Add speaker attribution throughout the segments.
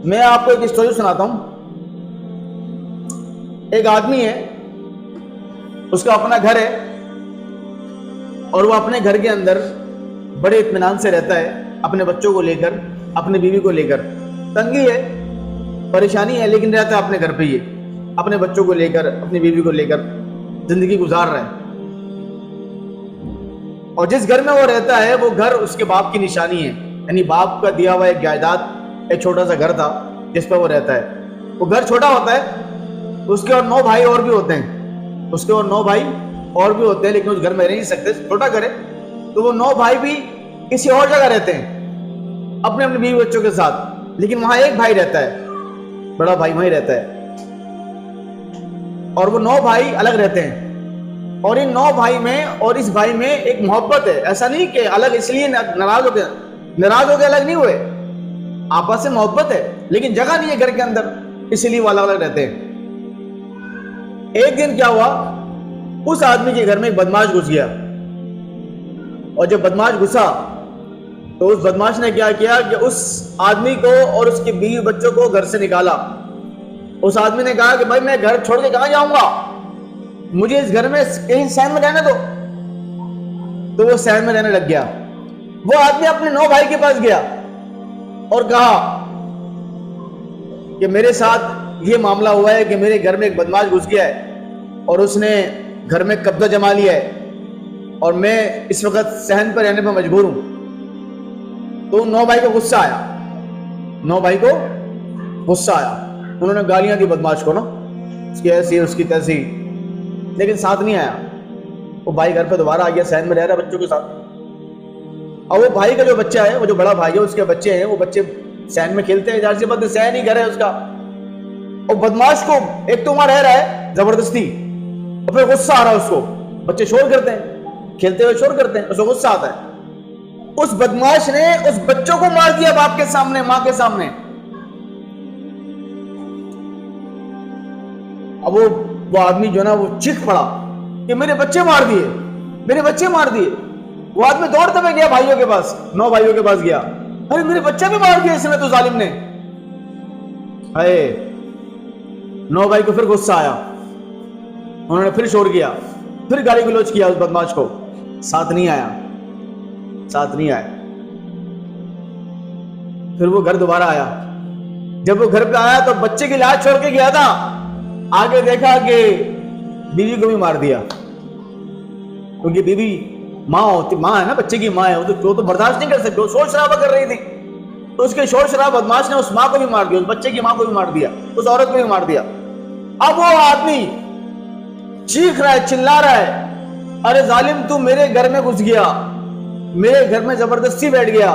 Speaker 1: میں آپ کو ایک اسٹوری سناتا ہوں. ایک آدمی ہے, اس کا اپنا گھر ہے اور وہ اپنے گھر کے اندر بڑے اطمینان سے رہتا ہے, اپنے بچوں کو لے کر, اپنی بیوی کو لے کر. تنگی ہے, پریشانی ہے, لیکن رہتا ہے اپنے گھر پہ, یہ اپنے بچوں کو لے کر, اپنی بیوی کو لے کر زندگی گزار رہا ہے. اور جس گھر میں وہ رہتا ہے وہ گھر اس کے باپ کی نشانی ہے, یعنی باپ کا دیا ہوا ایک جائیداد, ایک چھوٹا سا گھر تھا جس پہ وہ رہتا ہے. وہ گھر چھوٹا ہوتا ہے, اس کے اور 9 بھائی اور بھی ہوتے ہیں, اس کے اور 9 بھائی اور بھی ہوتے ہیں, لیکن اس گھر میں رہ نہیں سکتے, چھوٹا گھر ہے. تو وہ 9 بھائی بھی کسی اور جگہ رہتے ہیں اپنے اپنے بیوی بچوں کے ساتھ, لیکن وہاں ایک بھائی رہتا ہے, بڑا بھائی وہیں رہتا ہے, اور وہ 9 بھائی الگ رہتے ہیں. اور ان 9 بھائی میں اور اس بھائی میں ایک محبت ہے. ایسا نہیں کہ الگ اس لیے ناراض ہو کے الگ نہیں ہوئے, آپس سے محبت ہے, لیکن جگہ نہیں ہے گھر کے اندر, اسی لیے وہ الگ الگ رہتے ہیں. ایک دن کیا ہوا, اس آدمی کے گھر میں ایک بدماش گھس گیا, اور جب بدماش گھسا تو اس بدماش نے کیا کیا کہ اس آدمی کو اور اس کے بیوی بچوں کو گھر سے نکالا. اس آدمی نے کہا کہ بھائی میں گھر چھوڑ کے کہاں جاؤں گا, مجھے اس گھر میں کہیں سہن میں رہنے دو. تو وہ سہن میں رہنے لگ گیا. وہ آدمی اپنے 9 بھائی کے پاس گیا اور کہا کہ میرے ساتھ یہ معاملہ ہوا ہے کہ میرے گھر میں ایک بدماش گھس گیا ہے اور اس نے گھر میں قبضہ جما لیا ہے, اور میں اس وقت صحن پر رہنے پر مجبور ہوں. تو 9 بھائی کو غصہ آیا, 9 بھائی کو غصہ آیا. انہوں نے گالیاں دی بدماش کو, نا اس کی ایسی اس کی تیسی, لیکن ساتھ نہیں آیا. وہ بھائی گھر پہ دوبارہ آ گیا, صحن میں رہ رہا بچوں کے ساتھ. اور وہ بھائی کا جو بچہ ہے, وہ جو بڑا بھائی ہے, اس کے بچے ہیں, وہ بچے صحن میں کھیلتے ہیں, ظاہر سی بات ہے صحن ہی گھر ہے اس کا. اور بدماش کو ایک تو وہاں رہ رہا ہے زبردستی, اور پھر غصہ آ رہا ہے اس کو, بچے شور کرتے ہیں, کھیلتے ہوئے شور کرتے ہیں, اس کو غصہ آتا ہے. اس بدماش نے اس بچوں کو مار دیا باپ کے سامنے, ماں کے سامنے. اب وہ آدمی جو نا وہ چیخ پڑا کہ میرے بچے مار دیے, میرے بچے مار دیے. وہ آدمی دوڑتے ہوئے گیا بھائیوں کے پاس, 9 بھائیوں کے پاس گیا, ارے میرے بچے بھی مار دیا اس نے تو ظالم نے. 9 بھائی کو پھر غصہ آیا, انہوں نے پھر شور کیا, پھر گالی گلوچ کیا اس بدماش کو. ساتھ نہیں آیا, ساتھ نہیں آیا. پھر وہ گھر دوبارہ آیا. جب وہ گھر پہ آیا تو بچے کی لاش چھوڑ کے گیا تھا, آگے دیکھا کہ بیوی کو بھی مار دیا, کیونکہ بیوی ماں ہے نا, بچے کی ماں ہے, وہ تو برداشت نہیں کر سکتی, وہ شور شرابہ کر رہی تھی. تو اس کے شور شرابہ بدماش نے اس ماں کو بھی مار دیا, اس بچے کی ماں کو بھی مار دیا, اس عورت کو بھی مار دیا. اب وہ آدمی چیخ رہا ہے, چلا رہا ہے, ارے ظالم تو میرے گھر میں گھس گیا, میرے گھر میں زبردستی بیٹھ گیا,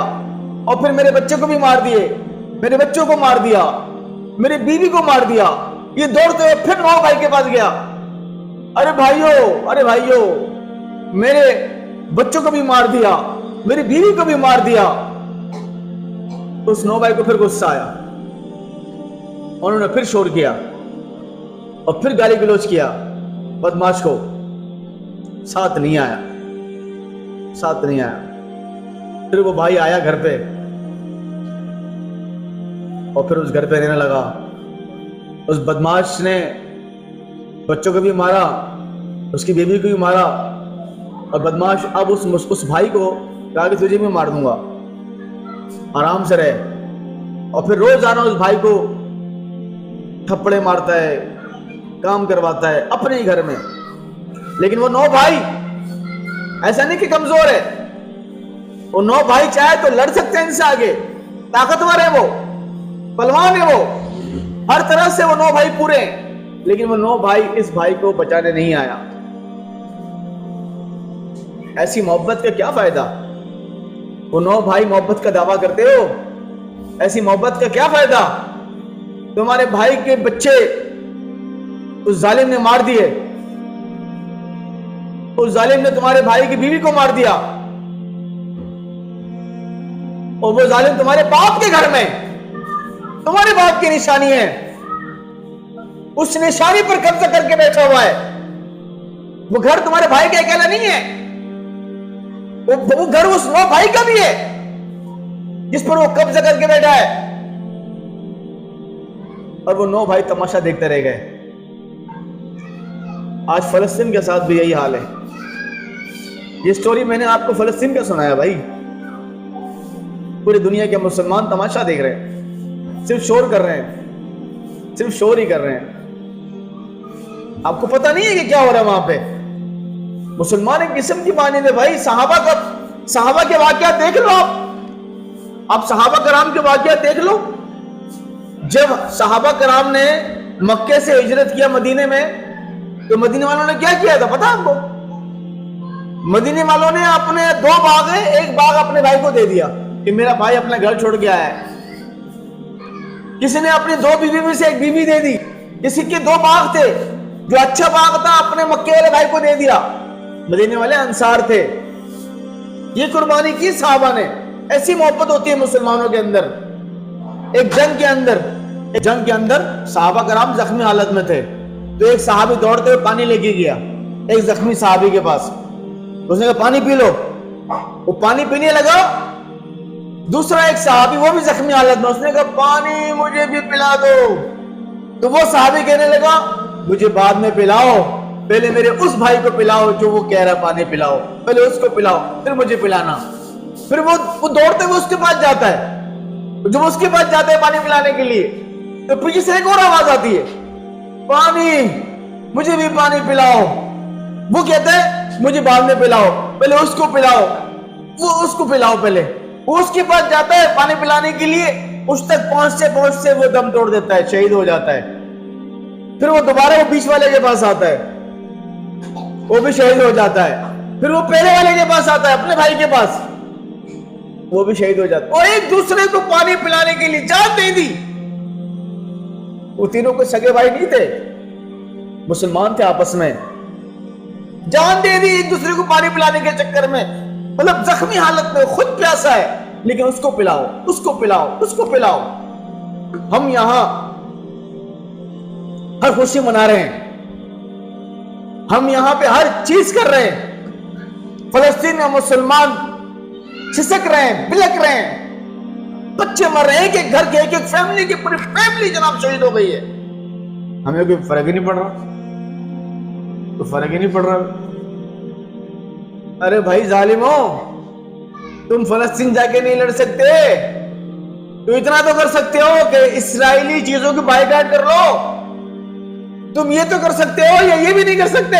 Speaker 1: اور پھر میرے بچے کو بھی مار دیے, میرے بچوں کو مار دیا, میری بیوی کو مار دیا. یہ دوڑتے ہوئے پھر 9 بھائی کے پاس گیا, ارے بھائیو میرے بچوں کو بھی مار دیا, میری بیوی کو بھی مار دیا. اس 9 بھائی کو پھر غصہ آیا, انہوں نے پھر شور کیا اور پھر گالی گلوچ کیا بدماش کو. ساتھ نہیں آیا, ساتھ نہیں آیا. پھر وہ بھائی آیا گھر پہ, اور پھر اس گھر پہ رہنے لگا. اس بدماش نے بچوں کو بھی مارا, اس کی بیوی کو بھی مارا, اور بدماش اب اس بھائی کو کہا کہ تجھے بھی مار دوں گا, آرام سے رہے. اور پھر روزانہ اس بھائی کو تھپڑے مارتا ہے, کام کرواتا ہے اپنے ہی گھر میں. لیکن وہ 9 بھائی ایسا نہیں کہ کمزور ہے, وہ 9 بھائی چاہے تو لڑ سکتے ہیں ان سے آگے, طاقتور ہے, وہ پہلوان ہے, وہ ہر طرح سے وہ 9 بھائی پورے ہیں. لیکن وہ 9 بھائی اس بھائی کو بچانے نہیں آیا. ایسی محبت کا کیا فائدہ؟ وہ 9 بھائی محبت کا دعویٰ کرتے ہو, ایسی محبت کا کیا فائدہ؟ تمہارے بھائی کے بچے اس ظالم نے مار دیے, اس ظالم نے تمہارے بھائی کی بیوی کو مار دیا, اور وہ ظالم تمہارے باپ کے گھر میں, تمہارے باپ کی نشانی ہے, اس نشانی پر قبضہ کر کے بیٹھا ہوا ہے. وہ گھر تمہارے بھائی کا اکیلا نہیں ہے, وہ گھر اس 9 بھائی کا بھی ہے جس پر وہ قبضہ کر کے بیٹھا ہے. اور وہ 9 بھائی تماشا دیکھتے رہ گئے. آج فلسطین کے ساتھ بھی یہی حال ہے. یہ سٹوری میں نے آپ کو فلسطین کا سنایا بھائی. پوری دنیا کے مسلمان تماشا دیکھ رہے ہیں, صرف شور کر رہے ہیں, صرف شور ہی کر رہے ہیں. آپ کو پتہ نہیں ہے کہ کیا ہو رہا ہے وہاں پہ. مسلمان ایک قسم کی مانند ہے بھائی. صحابہ کے واقعات دیکھ لو. آپ صحابہ کرام کے واقعات دیکھ لو. جب صحابہ کرام نے مکے سے ہجرت کیا مدینے میں, تو مدینے والوں نے کیا کیا تھا پتا آپ کو؟ مدینے والوں نے اپنے 2 باغ ہیں, ایک باغ اپنے بھائی کو دے دیا کہ میرا بھائی اپنا گھر چھوڑ کے آیا ہے. کسی نے اپنی 2 بیوی میں سے ایک بیوی دے دی. کسی کے 2 باغ تھے, جو اچھا باغ تھا اپنے مکے والے بھائی کو دے دیا. مدینے والے انصار تھے. یہ قربانی کی صحابہ نے. ایسی محبت ہوتی ہے مسلمانوں کے اندر. ایک جنگ کے اندر صحابہ کرام زخمی حالت میں تھے, تو ایک صحابی دوڑتے ہوئے پانی لے کے گیا ایک زخمی صحابی کے پاس. اس نے کہا پانی پی لو. وہ پانی پینے لگا. دوسرا ایک صحابی وہ بھی زخمی حالت میں, اس نے کہا پانی مجھے بھی پلا دو. تو وہ صحابی کہنے لگا مجھے بعد میں پلاؤ, پہلے میرے اس بھائی کو پلاؤ جو وہ کہہ رہا پانی پلاؤ, پہلے اس کو پلاؤ پھر مجھے پلانا. پھر وہ دوڑتے ہوئے اس کے پاس جاتا ہے. جب اس کے پاس جاتا ہے پانی پلانے کے لیے, تو پیچھے سے ایک اور آواز آتی ہے پانی مجھے بھی پانی پلاؤ. وہ کہتا ہے مجھے بعد میں پلاؤ, پہلے اس کو پلاؤ, وہ اس کو پلاؤ. پہلے وہ اس کے پاس جاتا ہے پانی پلانے کے لیے, اس تک پہنچتے وہ دم توڑ دیتا ہے, شہید ہو جاتا ہے. پھر وہ دوبارہ وہ بیچ والے کے پاس آتا ہے, وہ بھی شہید ہو جاتا ہے. پھر وہ پہلے والے کے پاس آتا ہے اپنے بھائی کے پاس, وہ بھی شہید ہو جاتا ہے. اور ایک دوسرے کو پانی پلانے کے لیے جان دے دی. وہ تینوں کو سگے بھائی نہیں تھے, مسلمان تھے آپس میں. جان دے دی ایک دوسرے کو پانی پلانے کے چکر میں. مطلب زخمی حالت میں, خود پیاسا ہے, لیکن اس کو پلاؤ, اس کو پلاؤ, اس کو پلاؤ. ہم یہاں ہر خوشی منا رہے ہیں, ہم یہاں پہ ہر چیز کر رہے ہیں. فلسطین میں مسلمان چھسک رہے ہیں, بلک رہے ہیں, بچے مر رہے ہیں. ایک گھر کے ایک فیملی کی پوری فیملی جناب شہید ہو گئی ہے. ہمیں کوئی فرق ہی نہیں پڑ رہا, تو فرق ہی نہیں پڑ رہا. ارے بھائی ظالموں, تم فلسطین جا کے نہیں لڑ سکتے, تو اتنا تو کر سکتے ہو کہ اسرائیلی چیزوں کی بائیکاٹ کر لو. تم یہ تو کر سکتے ہو, یا یہ بھی نہیں کر سکتے.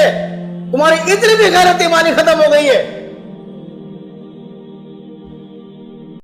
Speaker 1: تمہاری اتنی بھی غیرت ایمانی ختم ہو گئی ہے